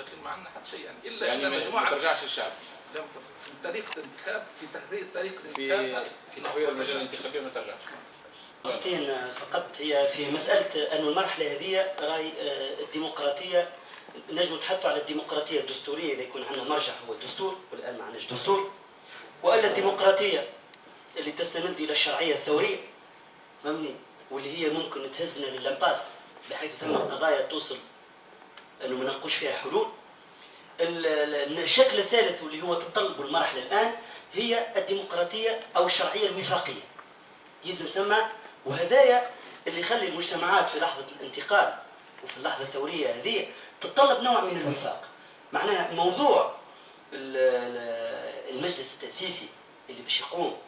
الاخير ما عندنا حتى شيء يعني الا يعني مجموعه ما ترجعش الشعب في طريقه الانتخاب، في تحرير طريقه الانتخاب، في تحوير المجال الانتخابي ما ترجعش. نقطتين فقط. هي في مساله انه المرحله هذه راي الديمقراطيه، نجم نتحدثوا على الديمقراطيه الدستوريه اذا يكون عندنا مرجع هو الدستور، والان ما عندناش دستور، والا الديمقراطيه اللي تستند الى الشرعيه الثوريه، فهمني، واللي هي ممكن تهزنا للامباس بحيث ثم قضايا توصل انه ما نلقوش فيها حلول. الشكل الثالث واللي هو تطلب المرحله الان هي الديمقراطيه او الشرعيه الوفاقيه. يلزم ثم، وهذايا اللي يخلي المجتمعات في لحظه الانتقال وفي اللحظه الثوريه هذه تتطلب نوع من الوفاق. معناها موضوع المجلس التاسيسي اللي باش يقوم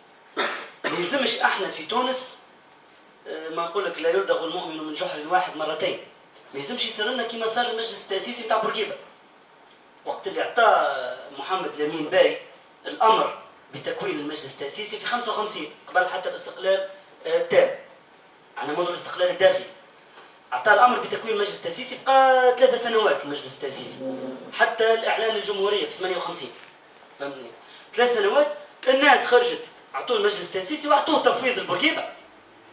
ما يلزمش احنا في تونس ما نقول لك لا يلدغ المؤمن من جحر واحد مرتين. ما يلزمش يصير لنا كما صار المجلس التاسيسي نتاع بورقيبه، وقت اللي اعطاه محمد لامين باي الامر بتكوين المجلس التاسيسي في 55 قبل حتى الاستقلال التام، على موضوع الاستقلال الداخلي. اعطاه الامر بتكوين المجلس التاسيسي، بقى 3 سنوات المجلس التاسيسي حتى الاعلان الجمهوريه في 58. فهمتني؟ 3 سنوات الناس خرجت اعطوه المجلس التاسيسي واعطوه تفويض البورقيبه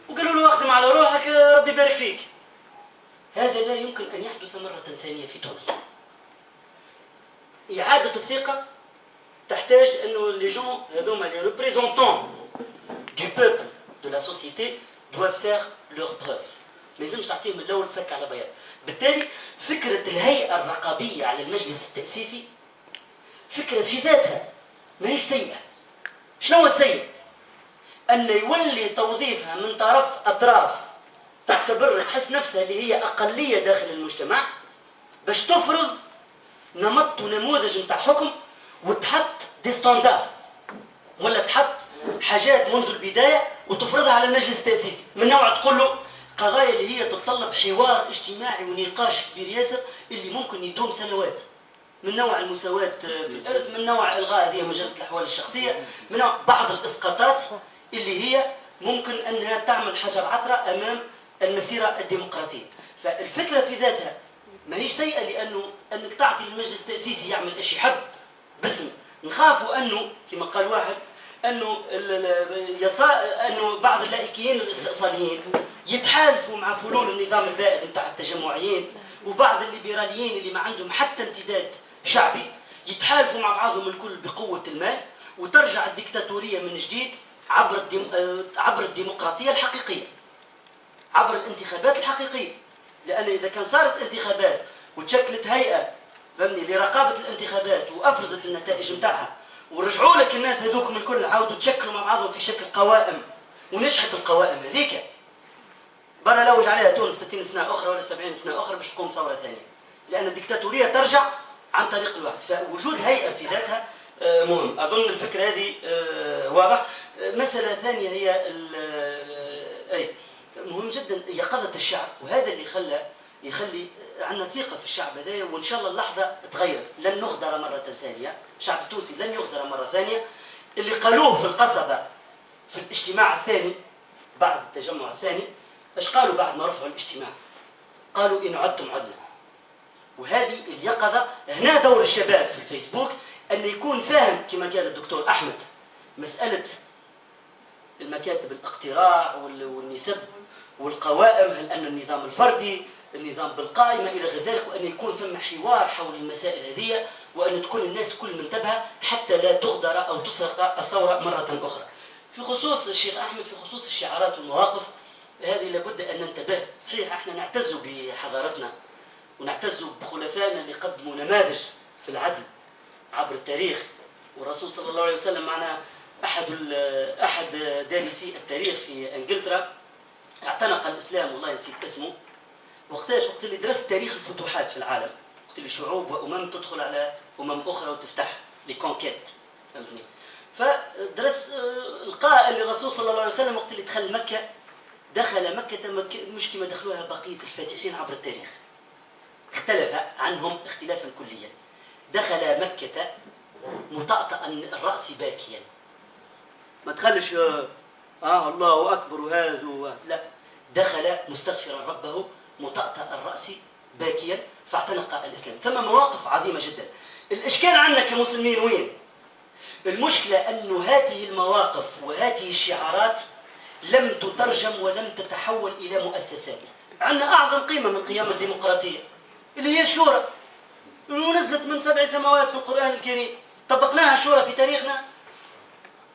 وقالوا له اخدم على روحك ربي يبارك فيك. هذا لا يمكن ان يحدث مره ثانيه في تونس. اعاده الثقه تحتاج انه لي جون هذوما لي ريبريزونتون دو بوبل دو لا سوسيتي doivent faire leur preuve. ما يلزمش تعطيهم من الاول سك على بياض. بالتالي فكره الهيئه الرقابيه على المجلس التاسيسي فكره في ذاتها ماهيش سيئه. شنو هو السيء؟ ان يولي توظيفها من طرف اطراف تعتبر تحس نفسها اللي هي اقليه داخل المجتمع باش تفرض نمط ونموذج نتاع حكم، وتحط دي ستاندار ولا تحط حاجات منذ البدايه وتفرضها على المجلس التاسيسي من نوع تقول له قضايا اللي هي تتطلب حوار اجتماعي ونقاش كبير ياسر اللي ممكن يدوم سنوات، من نوع المساواة في الإرث، من نوع إلغاء هذه مجلة الأحوال الشخصية، من نوع بعض الإسقاطات اللي هي ممكن أنها تعمل حجر عثرة أمام المسيرة الديمقراطية. فالفكرة في ذاتها ما هيش سيئة، لأنه أنك تعطي للمجلس التأسيسي يعمل إيش يحب باسم. نخافوا أنه كما قال واحد أنه بعض اللائكيين الاستئصاليين يتحالفوا مع فلول النظام البائد نتاع التجمعيين، وبعض الليبراليين اللي ما عندهم حتى امتداد شعبي يتحالفوا مع بعضهم الكل بقوة المال، وترجع الديكتاتورية من جديد عبر الديمقراطية الحقيقية، عبر الانتخابات الحقيقية. لأن إذا كان صارت انتخابات وتشكلت هيئة فهمني لرقابة الانتخابات وأفرزت النتائج نتاعها ورجعوا لك الناس هذوكم الكل عاودوا تشكلوا مع بعضهم في شكل قوائم ونجحت القوائم هذيك، برا لوج عليها تونس 60 سنة أخرى ولا 70 سنة أخرى باش تقوم ثورة ثانية، لأن الديكتاتورية ترجع عن طريق الواحد. فوجود هيئة في ذاتها مهم. أظن الفكرة هذه واضح. مسألة ثانية هي مهم جدا يقظة الشعب، وهذا اللي يخلي عندنا ثقة في الشعب هذا، وإن شاء الله اللحظة تغير. لن نغدر مرة ثانية، الشعب التونسي لن يغدر مرة ثانية. اللي قالوه في القصبة في الاجتماع الثاني بعد التجمع الثاني، ايش قالوا بعد ما رفعوا الاجتماع؟ قالوا إن عدتم عدنا. وهذه اليقظة هنا دور الشباب في الفيسبوك أن يكون فاهم كما قال الدكتور أحمد مسألة المكاتب الاقتراع والنسب والقوائم، هل أن النظام الفردي، النظام بالقائمة إلى غير ذلك، وأن يكون ثم حوار حول المسائل هذه، وأن تكون الناس كل منتبهة حتى لا تغدر أو تسرق الثورة مرة أخرى. في خصوص الشيخ أحمد، في خصوص الشعارات والمواقف هذه لابد أن ننتبه. صحيح احنا نعتز بحضارتنا ونعتز بخلفائنا اللي قدموا نماذج في العدل عبر التاريخ، والرسول صلى الله عليه وسلم معنا أحد دارسي التاريخ في إنجلترا اعتنق الإسلام، والله نسيت اسمه، وقت اللي درس تاريخ الفتوحات في العالم، وقت اللي شعوب وأمم تدخل على أمم أخرى وتفتح لكونكيت، فهمتني؟ فدرس القاء اللي الرسول صلى الله عليه وسلم وقت اللي دخل مكة، دخل مكة مش كما دخلوها بقية الفاتحين عبر التاريخ، اختلف عنهم اختلافا كليا. دخل مكة مطأطئا الرأس باكيا، ما دخلش الله أكبر وهذا لا، دخل مستغفرا ربه مطأطئ الرأس باكيا فاعتنق الإسلام. ثم مواقف عظيمة جدا. الإشكال عندنا كمسلمين وين؟ المشكلة أن هذه المواقف وهذه الشعارات لم تترجم ولم تتحول إلى مؤسسات. عندنا أعظم قيمة من قيم الديمقراطية اللي هي الشورى، ونزلت من 7 سماوات في القرآن الكريم. طبقناها الشورى في تاريخنا،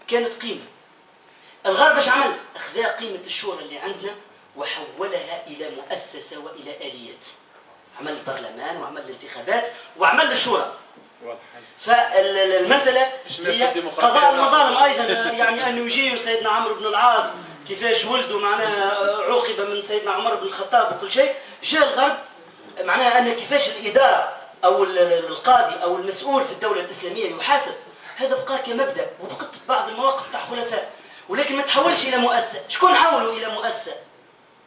كانت قيمة. الغرب ايش عمل؟ أخذ قيمة الشورى اللي عندنا وحولها إلى مؤسسة وإلى آليات. عمل البرلمان وعمل الانتخابات وعمل الشورى. فالمسألة هي قضاء المظالم أيضا. يعني أن يجي سيدنا عمرو بن العاص كيفاش ولده معناها عوقب من سيدنا عمر بن الخطاب وكل شيء. جاء الغرب معناها أن كيفاش الإدارة أو القاضي أو المسؤول في الدولة الإسلامية يحاسب. هذا بقى كمبدأ، وبقت بعض المواقف تاع خلفاء، ولكن ما تحولش إلى مؤسسة. شكون حولوا إلى مؤسسة؟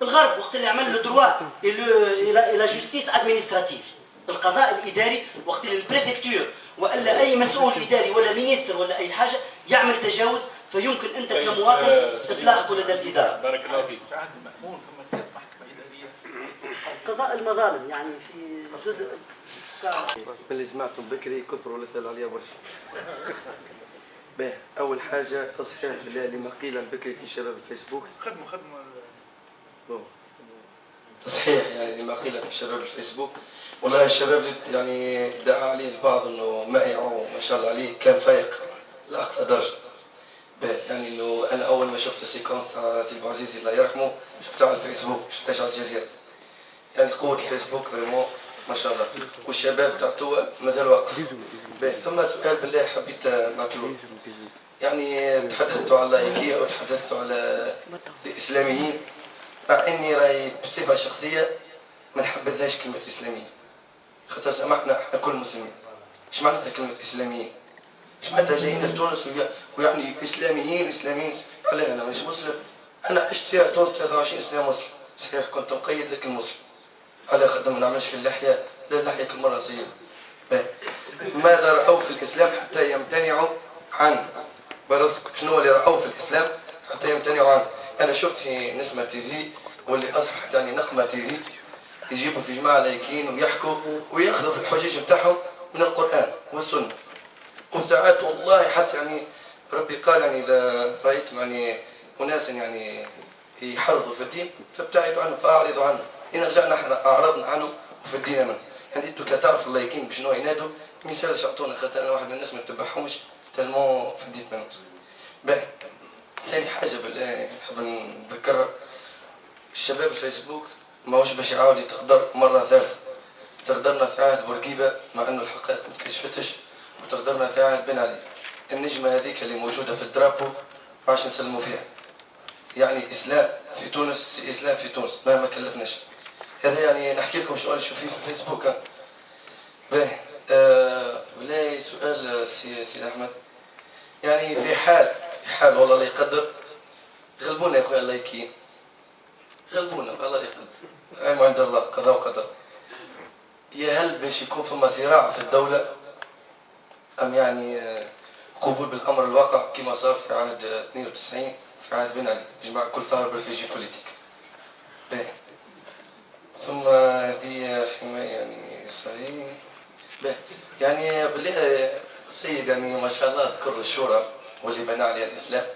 الغرب وقت اللي عمل لو دروا إلى جوستيس أدمينستراتيف، القضاء الإداري، وقت اللي البريفكتور ولا أي مسؤول إداري ولا مينيستر ولا أي حاجة يعمل تجاوز، فيمكن أنت كمواطن تتلاحق لدى الإدارة. بارك الله فيك. في عهد المأمون فما كانت محكمة إدارية. قضاء المظالم يعني في جزء اللي سمعتم بكري كثروا الأسئلة عليها برشا. باهي، أول حاجة تصحيح لما قيل بكري في شباب الفيسبوك. خدمة تصحيح يعني لما قيل في شباب الفيسبوك. والله الشباب يعني دعا عليه البعض انه مائع ما شاء الله عليه، كان فايق لاقصى درجه. يعني انه انا اول ما شفت السيكونس تاع سي بوعزيز الله يرحمه شفتها على الفيسبوك، ما شفتهاش على الجزيره. يعني قوه الفيسبوك فريمون ما شاء الله، والشباب تاع توا مازال واقف. ثم سؤال بالله حبيت نعطيه. يعني تحدثتوا على اللايكيه وتحدثتوا على الاسلاميين، مع اني راهي بصفه شخصيه ما نحبذهاش كلمه اسلاميين، خاطر سامحنا احنا كل مسلمين. ايش معناتها كلمه اسلاميين؟ ايش معناتها جايين لتونس ويعني اسلاميين علاه انا مانيش مسلم؟ انا عشت فيها تونس 23 سنه مسلم، صحيح كنت مقيد لكن مسلم. على خاطر ما نعملش في اللحيه، لا اللحيه كل مره نصير. ماذا راوا في الاسلام حتى يمتنعوا عنه؟ برسك شنو اللي راوا في الاسلام حتى يمتنعوا عنه؟ انا شفت في نسمه تي في واللي اصبحت يعني نقمه تي في يجيبوا في جماعه لايكين ويحكوا وياخذوا في الحجج بتاعهم من القران والسنه. وساعات والله حتى يعني ربي قال يعني اذا رايتم يعني اناسا يعني يحرضوا في الدين فابتعدوا عنه فاعرضوا عنه. إن رجعنا احنا اعرضنا عنه وفدينا منه. يعني انتوا كتعرف اللايكين بشنو ينادوا مثال شعطونا، خاطر انا واحد من الناس ما نتبعهمش تلمو فديت منهم. باهي ثاني حاجه بالله نحب نذكرها، الشباب الفيسبوك ماهوش باش يعاود يتقدر مره ثالثه. تقدرنا في عهد بورقيبه مع انه الحقائق ما تكشفتش، وتقدرنا في عهد بن علي. النجمه هذيك اللي موجوده في الدرابو عاش نسلموا فيها. يعني اسلام في تونس، اسلام في تونس مهما كلفناش. هذا يعني نحكي لكم شو نشوف فيه في الفيسبوك. باهي ولا سؤال سي احمد، يعني في حال والله لا يقدر غلبونا يا خويا اللايكين، غلبونا الله يقدر، علم عند الله قضاء وقدر. يا هل باش يكون فما صراع في الدولة أم يعني قبول بالأمر الواقع كما صار في عهد 92 في عهد بن علي، جماعة كل طاهر بالفيجي بوليتيك. باهي ثم هذه حماية يعني صحيح. باهي يعني بالله السيد يعني ما شاء الله ذكر الشورى واللي بنى عليها الإسلام.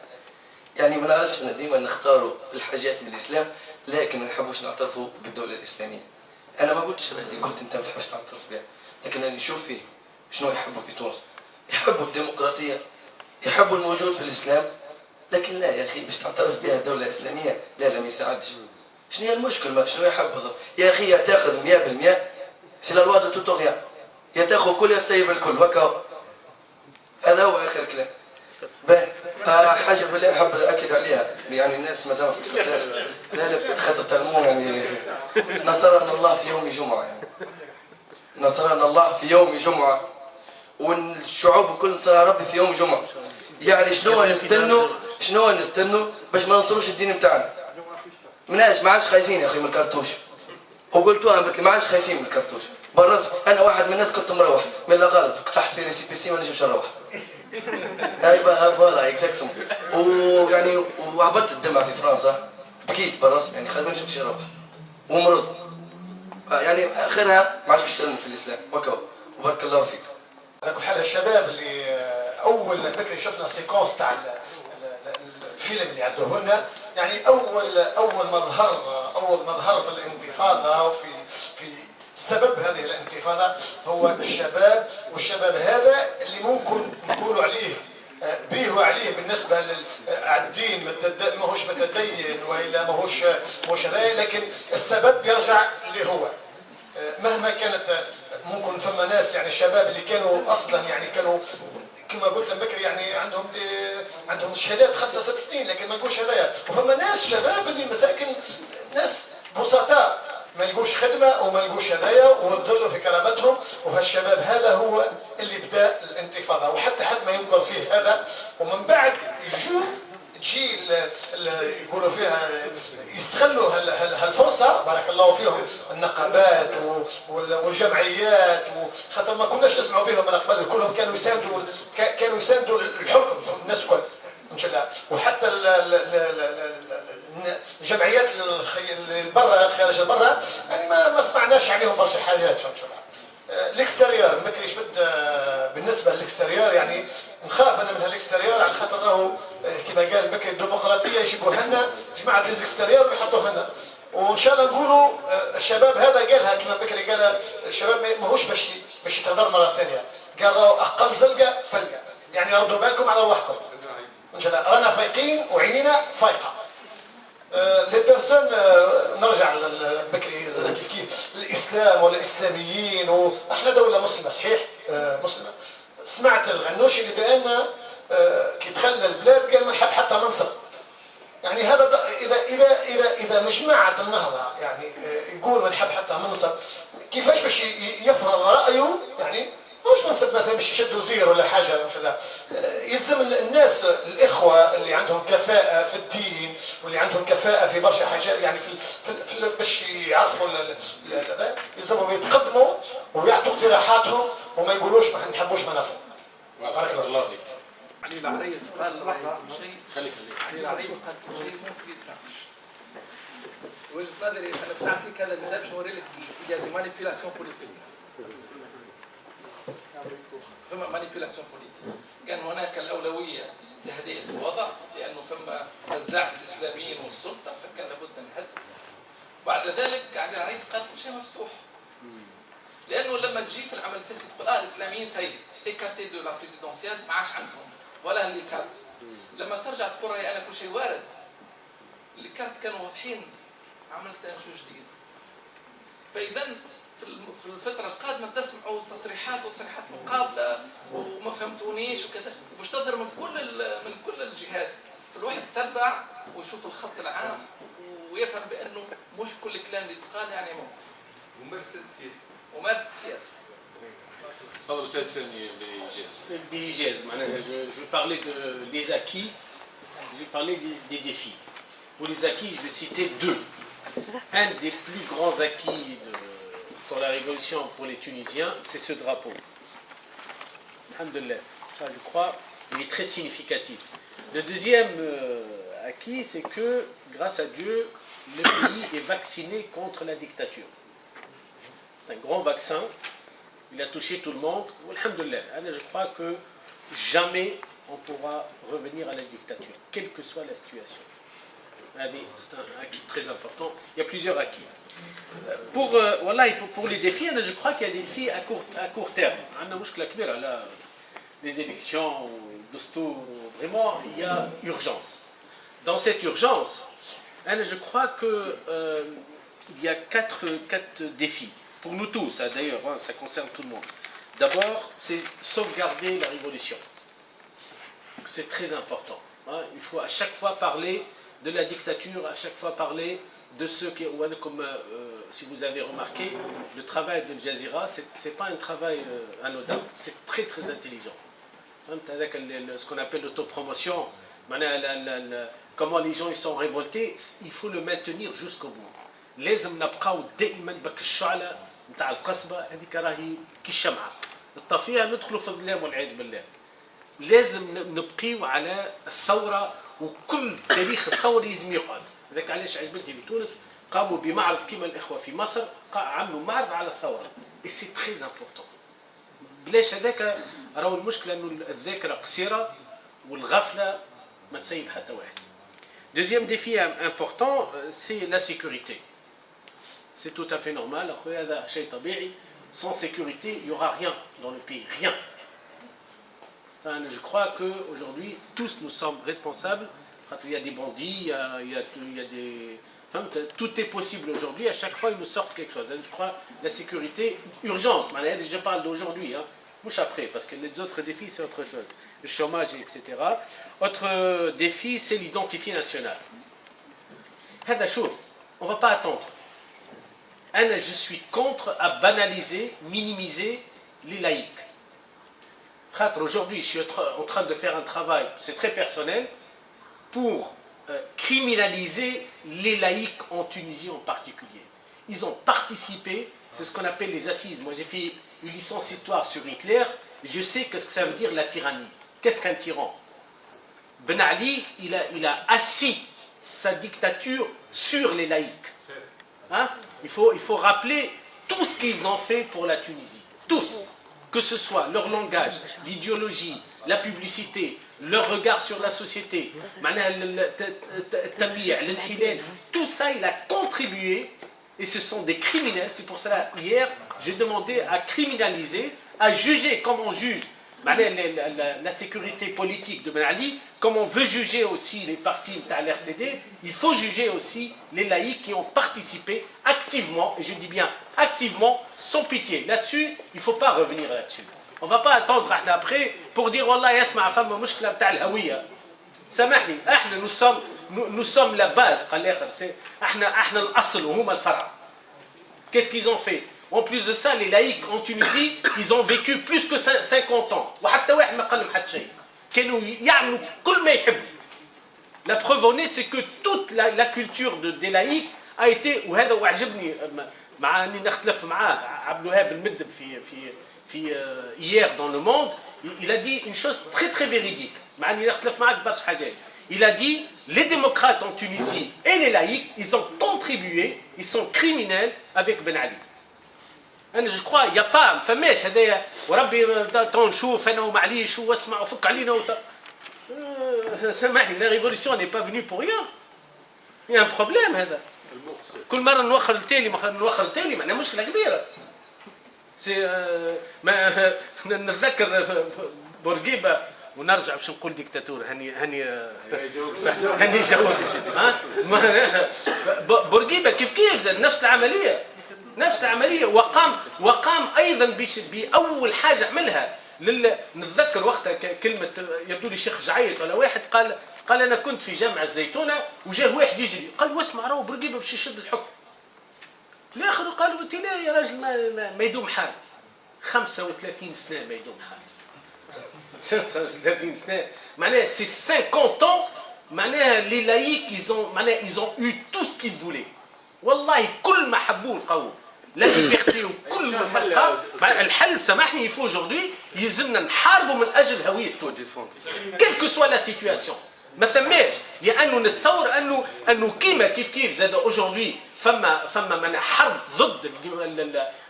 يعني ما نعرفش ديما نختاروا في الحاجات من الإسلام لكن ما نحبوش نعترفوا بالدولة الإسلامية. أنا ما قلتش اللي قلت أنت ما تحبش تعترف بها، لكن أنا نشوف فيه شنو يحبوا في تونس. يحبوا الديمقراطية، يحبوا الموجود في الإسلام، لكن لا يا أخي باش تعترف بها الدولة الإسلامية لا ما يساعدش. شنو هي المشكل؟ شنو يحبوا يا أخي؟ يا تاخذ 100% سي لا لوا دو توتو غيان، يا تاخذ كل يا تسيب الكل وكاو. هذا هو آخر كلام. حاجة بالله نحب نأكد عليها، يعني الناس مازال ما فكرتهاش. لا خاطر تلمون يعني نصرنا الله في يوم جمعة، يعني نصرنا الله في يوم جمعة، والشعوب الكل نصرها ربي في يوم جمعة. يعني شنو نستنوا باش ما ننصروش الدين بتاعنا؟ ما عادش خايفين يا اخي من الكرتوش، وقلتوها ما عادش خايفين من الكرتوش. بالرسم انا واحد من الناس كنت مروح من لا غالب كنت تحت في ريسي بي سي ما نجمش نروح. ايوه فوالا اكزاكتوم. ويعني وهبطت الدمع في فرنسا، بكيت بالرسم يعني خايف ما نجمش نروح ومرض. يعني اخرها ما عادش بيشتغل في الاسلام وكو. وبارك الله فيك. على كل حال الشباب اللي اول بكري شفنا سيكونس تاع الفيلم اللي عدوه لنا، يعني اول مظهر في الانتفاضه وفي سبب هذه الانتفاضه هو الشباب. والشباب هذا اللي ممكن نقولوا عليه بيه عليه بالنسبه للدين ماهوش متدين والا ماهوش هذا، لكن السبب يرجع اللي هو مهما كانت ممكن فما ناس يعني الشباب اللي كانوا اصلا يعني كانوا كما قلت لهم بكري يعني عندهم شهادات 5 6 سنين، لكن ما نقولش هذايا. وفما ناس شباب اللي مساكن ناس بسطاء ما يلقوش خدمه وما يلقوش هدايا وتظلوا في كرامتهم. وهالشباب هذا هو اللي بدا الانتفاضه، وحتى حد ما ينكر فيه هذا. ومن بعد تجي يقولوا فيها يستغلوا هالفرصه بارك الله فيهم النقابات والجمعيات، خاطر ما كناش نسمعوا بهم من قبل، كلهم كانوا يساندوا الحكم الناس الكل ان شاء الله. وحتى الجمعيات اللي برا خارج برا يعني ما سمعناش عليهم برشا حاجات ان شاء الله. الاكستيريور ما كاينش بالنسبه للاكستيريور، يعني نخاف انا من هالاكستيريور على خاطر راهو كما قال بكري الديمقراطيه يجيبوها لنا جماعه الاكستيريور ويحطوها لنا. وان شاء الله نقولوا الشباب هذا قالها كما بكري قال الشباب ماهوش باش يتهضر مره ثانيه، قال راهو اقل زلقه فلقه، يعني ردوا بالكم على روحكم ان شاء الله، رانا فايقين وعينينا فايقه. لي بيرسون نرجع بكري كيف الاسلام والاسلاميين، واحنا دوله مسلمه صحيح مسلمه. سمعت الغنوشي اللي بان كي دخل البلاد قال ما نحب حتى منصب. يعني هذا اذا مجموعه النهضه يعني يقول ما نحب حتى منصب، كيفاش باش يفرض رايه؟ يعني مش منصب مثلا باش يشد وزير ولا حاجه ان شاء الله. يلزم الناس الاخوه اللي عندهم كفاءه في الدين واللي عندهم كفاءه في برشا حاجات يعني في باش يعرفوا هذا، يلزمهم يتقدموا ويعطوا اقتراحاتهم وما يقولوش ما نحبوش مناصب. بارك الله فيك. علي العريض قال شيء، خليك علي العريض قال شيء ممكن يتناقش. وجهة نظري انا بتاعتي كذا مثال باش نوري لك il y a des manipulations politiques. فما مانيبيولاسيون بوليتيك. كان هناك الاولويه لتهدئه الوضع لانه فما فزاعه الاسلاميين والسلطه فكان لابد نهدئ. بعد ذلك علي العريض قال كل شيء مفتوح. لانه لما تجي في العمل السياسي تقول الاسلاميين سيء ايكارتي دو لا بريزيدونسيال ما عادش عندهم ولا الليكارت. لما ترجع تقول راهي انا كل شيء وارد، الليكارت كانوا واضحين، عملت انا شو جديد. فاذا في الفترة القادمة تسمعوا تصريحات مقابلة وما فهمتونيش وكذا، باش تظهر من كل الجهات. فالواحد تتبع ويشوف الخط العام ويفهم بأنه مش كل كلام اللي يتقال يعني موقف. ومارسة السياسة. تفضل أستاذ سامي بإيجاز معناها je vais parler des acquis, je vais parler des défis. Pour les acquis, je vais citer deux. Un des plus grands acquis pour la révolution pour les Tunisiens, c'est ce drapeau. Alhamdulillah. Ça, je crois, il est très significatif. Le deuxième acquis, c'est que, grâce à Dieu, le pays est vacciné contre la dictature. C'est un grand vaccin. Il a touché tout le monde. Alhamdulillah. Je crois que jamais on pourra revenir à la dictature, quelle que soit la situation. C'est un acquis très important. Il y a plusieurs acquis. Pour les défis, je crois qu'il y a des défis à court terme. Les élections, vraiment, il y a urgence. Dans cette urgence, je crois qu'il y a quatre défis. Pour nous tous, d'ailleurs, ça concerne tout le monde. D'abord, c'est sauvegarder la révolution. C'est très important. Il faut à chaque fois parler de la dictature, à chaque fois parler de ceux qui, comme si vous avez remarqué, le travail de Al Jazeera, ce n'est pas un travail anodin, c'est très très intelligent. Ce qu'on appelle l'autopromotion, comment les gens ils sont révoltés, il faut le maintenir jusqu'au bout. لازم نبقاو دائما بك الشعلة نتاع القصبة هذيك راهي كالشمعة نطفيها ندخلوا في الظلام والعياذ بالله. لازم نبقيو على الثورة وكل تاريخ الثورة لازم يقعد. هذاك علاش عجبتني في تونس قاموا بمعرض كما الاخوه في مصر، عملوا معرض على الثوره، اي سي تري امبورتون. بلاش هذاك راهو المشكله انه الذاكره قصيره والغفله ما تسيب حتى واحد. Deuxième défi important, c'est la sécurité. C'est tout à fait normal. هذا شيء طبيعي. Sans sécurité, il n'y aura rien dans le pays, rien. Enfin, je crois qu'aujourd'hui, tous nous sommes responsables. Il y a des bandits, il y a des... Enfin, tout est possible aujourd'hui. À chaque fois, ils nous sortent quelque chose. Je crois la sécurité, urgence. Je parle d'aujourd'hui, hein. Mouche après, parce que les autres défis, c'est autre chose. Le chômage, etc. Autre défi, c'est l'identité nationale. On ne va pas attendre. Je suis contre à banaliser, minimiser les laïcs. Aujourd'hui, je suis en train de faire un travail, c'est très personnel, pour criminaliser les laïcs en Tunisie en particulier. Ils ont participé, c'est ce qu'on appelle les assises. Moi, j'ai fait une licence histoire sur Hitler, je sais que ça veut dire la tyrannie. Qu'est-ce qu'un tyran? Ben Ali, il a assis sa dictature sur les laïcs. Hein? Il faut rappeler tout ce qu'ils ont fait pour la Tunisie. Tous. Que ce soit leur langage, l'idéologie, la publicité, leur regard sur la société, tout ça, il a contribué, et ce sont des criminels. C'est pour cela, hier, j'ai demandé à criminaliser, à juger comme on juge la sécurité politique de Ben Ali, comme on veut juger aussi les partis de l'RCD, il faut juger aussi les laïcs qui ont participé activement, et je dis bien activement, sans pitié. Là-dessus, il ne faut pas revenir là-dessus. On ne va pas attendre après pour dire Wallah yasma fama mushkila bta al-hawiya. Samahni, nous sommes la base, qu'est-ce qu'ils ont fait? En plus de ça, les laïcs en Tunisie, ils ont vécu plus que 50 ans. La preuve en est, c'est que toute la culture des laïcs a été... hier dans Le Monde, il a dit une chose très très véridique. Il a dit, les démocrates en Tunisie et les laïcs, ils ont contribué, ils sont criminels avec Ben Ali. Je crois, il n'y a pas, فماش هذايا وربي نشوف انا ومعليش واسمع وفك علينا سامحني, la révolution n'est pas venue pour rien. Il y a un problème هذا. كل مرة نوخر التالي معناها مشكلة كبيرة. نتذكر بورقيبة ونرجع باش نقول ديكتاتور هني جاوب بورقيبة كيف زاد نفس العملية وقام أيضا بأول حاجة عملها نتذكر وقتها كلمة يبدو لي شيخ جعيط ولا واحد قال أنا كنت في جامع الزيتونة وجاه واحد يجري قال واسمع راهو بورقيبة باش يشد الحكم. الآخر قالوا قلت لا يا راجل ما يدوم حال 35 سنة ما يدوم حال 30 سنة معناها سي 50 ans معناها لي لايك ils ont eu tout ce qu'ils voulaient والله كل ما حبوه لقوه لا ليبرتي وكل ما لقى الحل سامحني يفو aujourd'hui يلزمنا نحاربوا من اجل هوية تونس quelle que soit la situation ما ثماش لانه نتصور انه كيف زاد aujourd'hui فما من حرب ضد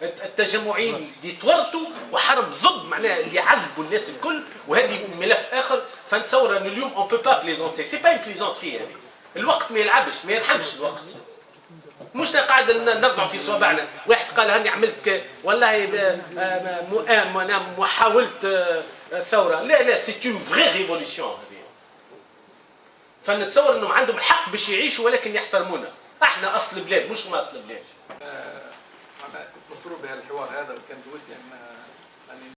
التجمعين اللي تورطوا وحرب ضد معناها اللي عذبوا الناس الكل وهذه ملف اخر فنتصور انه اليوم اون بو با بليزونتي سي با اون بليزونتري هذه الوقت ما يرحمش الوقت مش قاعد نضع في صوابعنا واحد قال هاني عملت والله محاولة ثورة لا سي اون فري ريفوليسيون هذه فنتصور انهم عندهم الحق باش يعيشوا ولكن يحترمونا احنا اصل البلاد مش هم اصل البلاد. انا كنت مسرور بهالحوار هذا وكان بودي ان